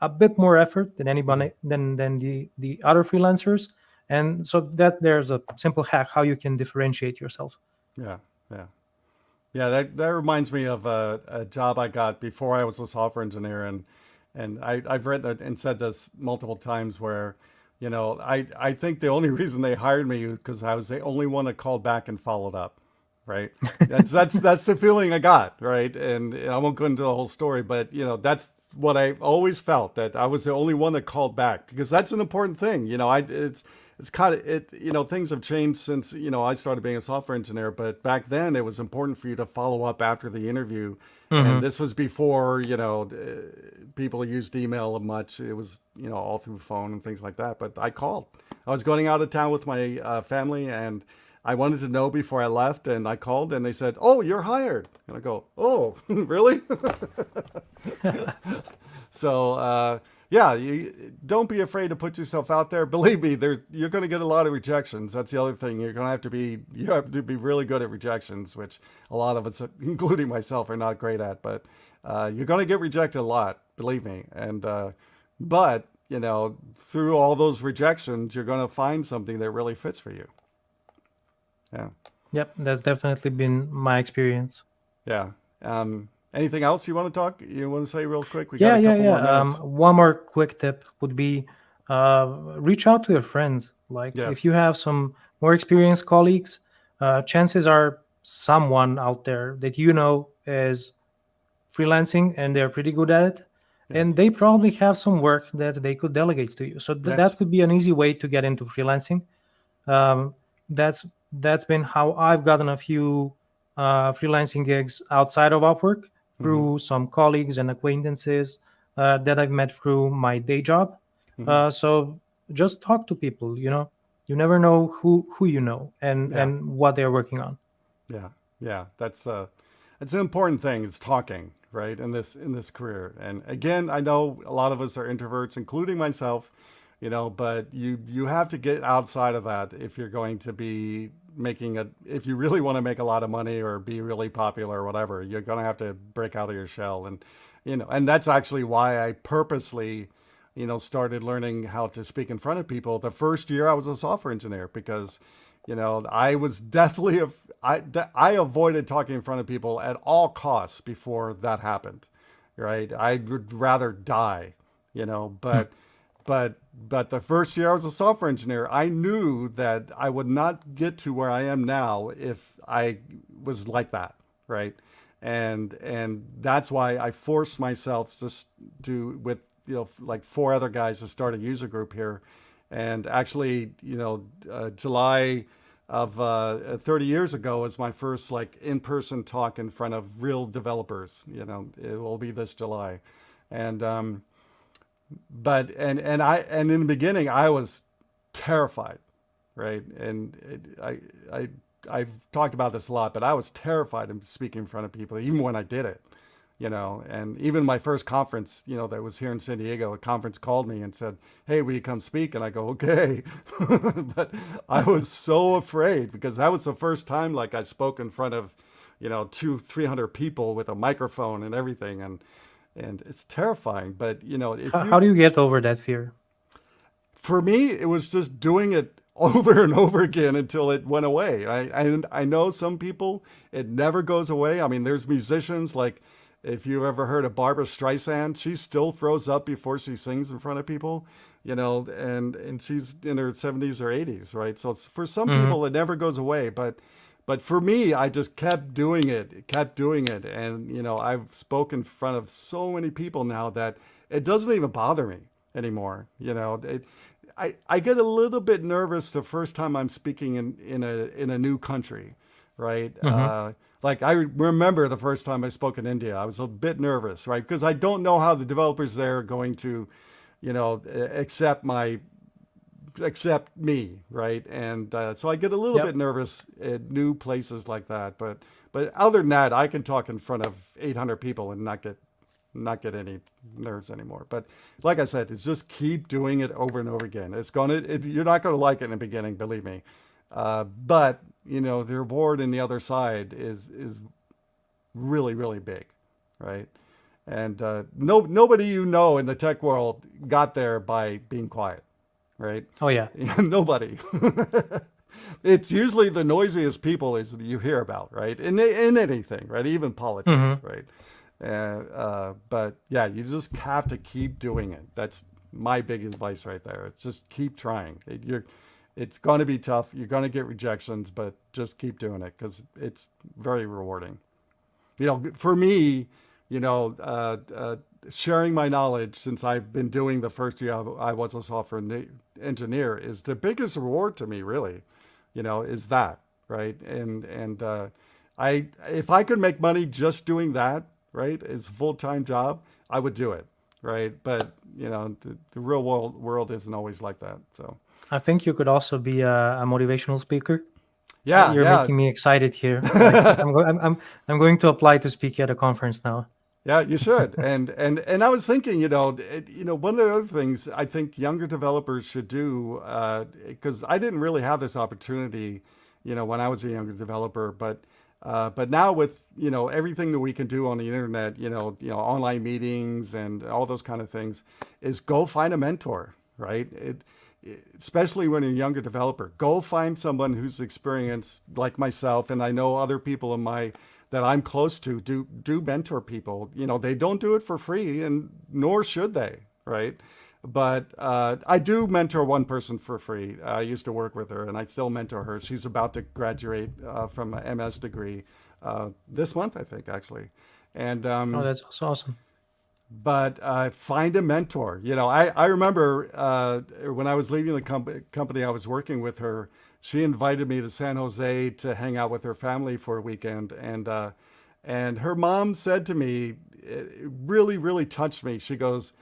a bit more effort than anybody than the other freelancers. And so that there's a simple hack how you can differentiate yourself. Yeah, that reminds me of a job I got before I was a software engineer, and I've written and said this multiple times, where I think the only reason they hired me was because I was the only one that called back and followed up, right? That's the feeling I got, right? And I won't go into the whole story, but that's what I always felt, that I was the only one that called back, because that's an important thing. It's kind of things have changed since I started being a software engineer, but back then it was important for you to follow up after the interview. And this was before people used email much. It was all through phone and things like that. But I called. I was going out of town with my family, and I wanted to know before I left, and I called, and they said, "Oh, you're hired." And I go, "Oh, really?" So don't be afraid to put yourself out there. Believe me, you're going to get a lot of rejections. That's the other thing. You have to be really good at rejections, which a lot of us, including myself, are not great at. But you're going to get rejected a lot, believe me. And but through all those rejections, you're going to find something that really fits for you. Yeah. Yep, that's definitely been my experience. Yeah. Anything else you want to say real quick? We got a Yeah. couple more minutes. One more quick tip would be reach out to your friends. Like Yes. if you have some more experienced colleagues, chances are someone out there that is freelancing and they're pretty good at it. Yes. And they probably have some work that they could delegate to you. So Yes. that could be an easy way to get into freelancing. That's been how I've gotten a few freelancing gigs outside of Upwork through some colleagues and acquaintances that I've met through my day job. So just talk to people. You never know who you know and what they're working on. Yeah. That's an important thing. Is talking, right? In this career. And again, I know a lot of us are introverts, including myself. But you have to get outside of that if you're going to be if you really want to make a lot of money or be really popular or whatever, you're going to have to break out of your shell. And, and that's actually why I purposely, started learning how to speak in front of people. The first year I was a software engineer because, I was deathly, I avoided talking in front of people at all costs before that happened, right? I would rather die, but the first year I was a software engineer, I knew that I would not get to where I am now if I was like that, right? And that's why I forced myself just with like 4 other guys to start a user group here, and actually July of 30 years ago was my first like in-person talk in front of real developers. It will be this July, and. But and in the beginning I was terrified, right? And I've talked about this a lot, but I was terrified of speaking in front of people, even when I did it, And even my first conference, that was here in San Diego, a conference called me and said, "Hey, will you come speak?" And I go, "Okay," but I was so afraid because that was the first time like I spoke in front of, 200-300 people with a microphone and everything, and it's terrifying. But How do you get over that fear? For me, it was just doing it over and over again until it went away. I know some people, it never goes away. I mean, there's musicians like, if you've ever heard of Barbara Streisand, she still throws up before she sings in front of people, and she's in her 70s or 80s, right? So for some people, it never goes away. But for me, I just kept doing it. And, I've spoken in front of so many people now that it doesn't even bother me anymore. I get a little bit nervous the first time I'm speaking in a new country, right? Like I remember the first time I spoke in India, I was a bit nervous, right? Because I don't know how the developers there are going to, accept me, right? And so I get a little bit nervous at new places like that. But other than that, I can talk in front of 800 people and not get any nerves anymore. But like I said, it's just keep doing it over and over again. You're not going to like it in the beginning, believe me. But the reward in the other side is really, really big, right? And nobody in the tech world got there by being quiet. Right? Oh, yeah. Nobody. It's usually the noisiest people you hear about, right? In anything, right? Even politics, right? But yeah, you just have to keep doing it. That's my big advice right there. It's just keep trying. It's going to be tough. You're going to get rejections, but just keep doing it because it's very rewarding. For me, sharing my knowledge since I've been doing the first year I was a software engineer is the biggest reward to me, really, is that, right? And if I could make money just doing that, right, as a full-time job, I would do it, right? But, the real world isn't always like that, so. I think you could also be a motivational speaker. Yeah, You're making me excited here. Like, I'm going to apply to speak at a conference now. Yeah, you should. And I was thinking, one of the other things I think younger developers should do, because I didn't really have this opportunity, when I was a younger developer, but now with everything that we can do on the internet, online meetings and all those kind of things, is go find a mentor, right? Especially when you're a younger developer, go find someone who's experienced like myself, and I know other people that I'm close to do mentor people. They don't do it for free, and nor should they, right? But I do mentor one person for free. I used to work with her, and I still mentor her. She's about to graduate from an MS degree this month, I think, actually. And Oh, that's so awesome. but find a mentor. I remember when I was leaving the company I was working with her, she invited me to San Jose to hang out with her family for a weekend. And her mom said to me, it really, really touched me. She goes,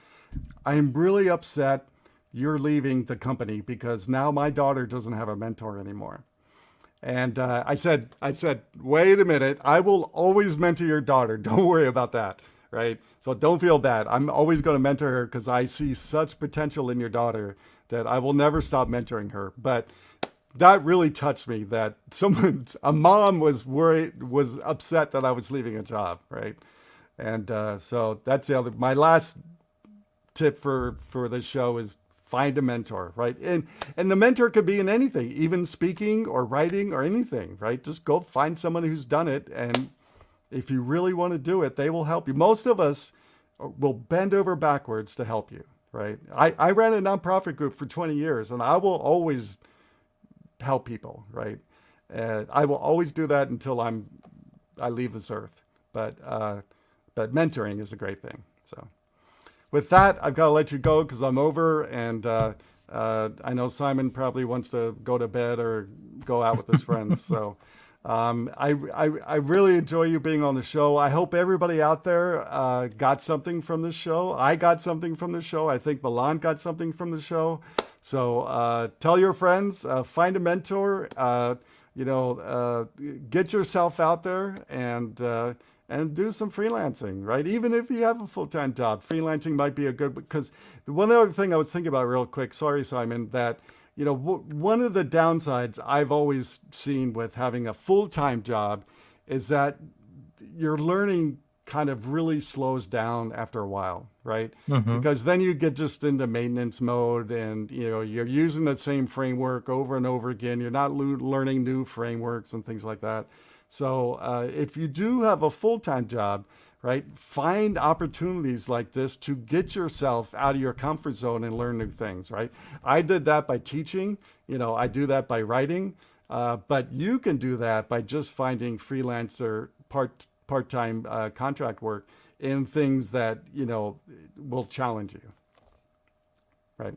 "I'm really upset you're leaving the company because now my daughter doesn't have a mentor anymore." And I said, "Wait a minute. I will always mentor your daughter. Don't worry about that." Right? So don't feel bad. I'm always going to mentor her because I see such potential in your daughter that I will never stop mentoring her. But that really touched me that a mom was upset that I was leaving a job. Right? And so that's my last tip for this show is find a mentor, right? And the mentor could be in anything, even speaking or writing or anything, right? Just go find someone who's done it, and if you really want to do it, they will help you. Most of us will bend over backwards to help you, right? I ran a nonprofit group for 20 years, and I will always help people, right? I will always do that until I leave this earth. But mentoring is a great thing. So with that, I've got to let you go because I'm over, and I know Simon probably wants to go to bed or go out with his friends. So I really enjoy you being on the show. I hope everybody out there got something from the show. I got something from the show. I think Milan got something from the show. So tell your friends, find a mentor, get yourself out there and do some freelancing, right? Even if you have a full-time job, freelancing might be a good, because one other thing I was thinking about real quick, sorry, Simon, that, one of the downsides I've always seen with having a full-time job is that your learning kind of really slows down after a while, right? Mm-hmm. Because then you get just into maintenance mode and, you're using the same framework over and over again. You're not learning new frameworks and things like that. So if you do have a full-time job, right, find opportunities like this to get yourself out of your comfort zone and learn new things, right? I did that by teaching, I do that by writing, but you can do that by just finding freelancer part-time contract work in things that, will challenge you, right?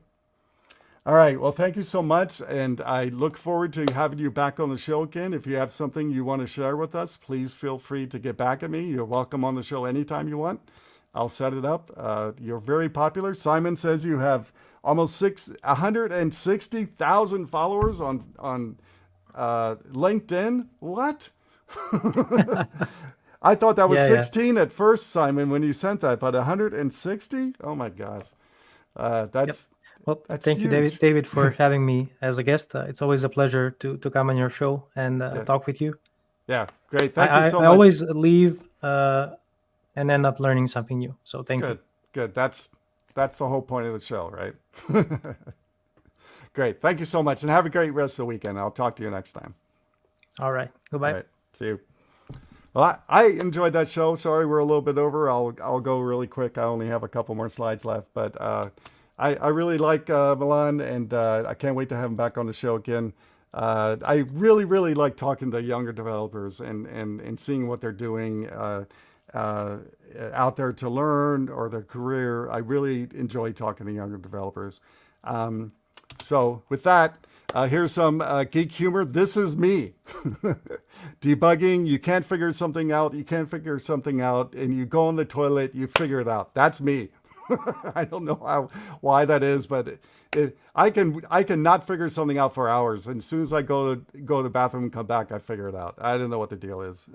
All right. Well, thank you so much. And I look forward to having you back on the show again. If you have something you want to share with us, please feel free to get back at me. You're welcome on the show anytime you want. I'll set it up. You're very popular. Simon says you have almost 160,000 followers on LinkedIn. What? I thought that was 16 at first, Simon, when you sent that, but 160? Oh my gosh. That's Well, That's thank you, huge. David, for having me as a guest. It's always a pleasure to come on your show and talk with you. Yeah, great. Thank you so I much. always leave and end up learning something new. So thank you. Good. That's the whole point of the show, right? Great. Thank you so much, and have a great rest of the weekend. I'll talk to you next time. All right. Goodbye. All right. See you. Well, I enjoyed that show. Sorry, we're a little bit over. I'll go really quick. I only have a couple more slides left, but I really like Milan, and I can't wait to have him back on the show again. I really, really like talking to younger developers and seeing what they're doing out there to learn or their career. I really enjoy talking to younger developers. So with that, here's some geek humor. This is me. Debugging, you can't figure something out, and you go on the toilet, you figure it out. That's me. I don't know why that is, but I can not figure something out for hours, and as soon as I go to the bathroom and come back, I figure it out. I don't know what the deal is,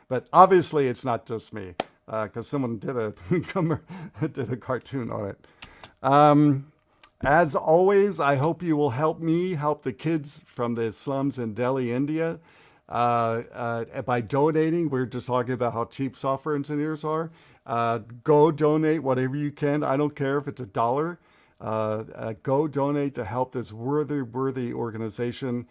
but obviously it's not just me. because someone did a cartoon on it. As always, I hope you will help me help the kids from the slums in Delhi, India, by donating. We're just talking about how cheap software engineers are. Go donate whatever you can. I don't care if it's $1. Go donate to help this worthy organization.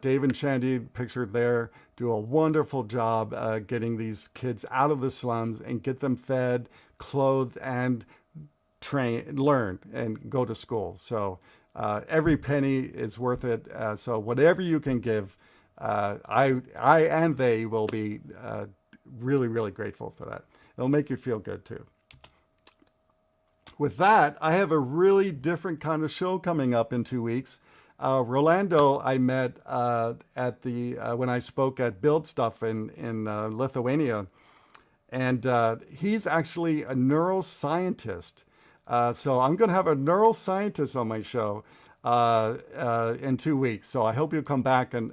Dave and Shandy, pictured there, do a wonderful job getting these kids out of the slums and get them fed, clothed, and learn and go to school. So every penny is worth it. So whatever you can give, I and they will be really grateful for that. It'll make you feel good too. With that, I have a really different kind of show coming up in 2 weeks. Rolando, I met at the when I spoke at Build Stuff in Lithuania, and he's actually a neuroscientist. So I'm going to have a neuroscientist on my show in 2 weeks. So I hope you'll come back and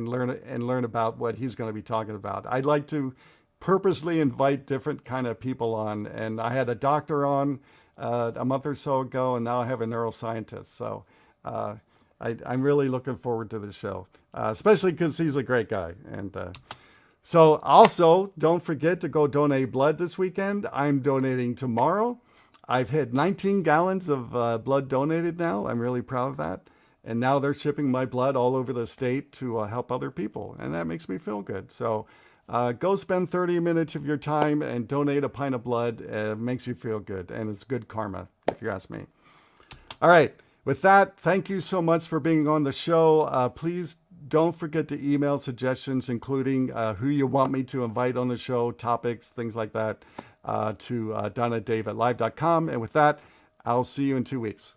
learn about what he's going to be talking about. I'd like to purposely invite different kind of people on, and I had a doctor on a month or so ago, and now I have a neuroscientist. So I'm really looking forward to the show, especially because he's a great guy. And so also, don't forget to go donate blood this weekend. I'm donating tomorrow. I've hit 19 gallons of blood donated now. I'm really proud of that. And now they're shipping my blood all over the state to help other people. And that makes me feel good. So go spend 30 minutes of your time and donate a pint of blood. It makes you feel good. And it's good karma, if you ask me. All right. With that, thank you so much for being on the show. Please don't forget to email suggestions, including who you want me to invite on the show, topics, things like that, to dotNetDave@live.com. And with that, I'll see you in 2 weeks.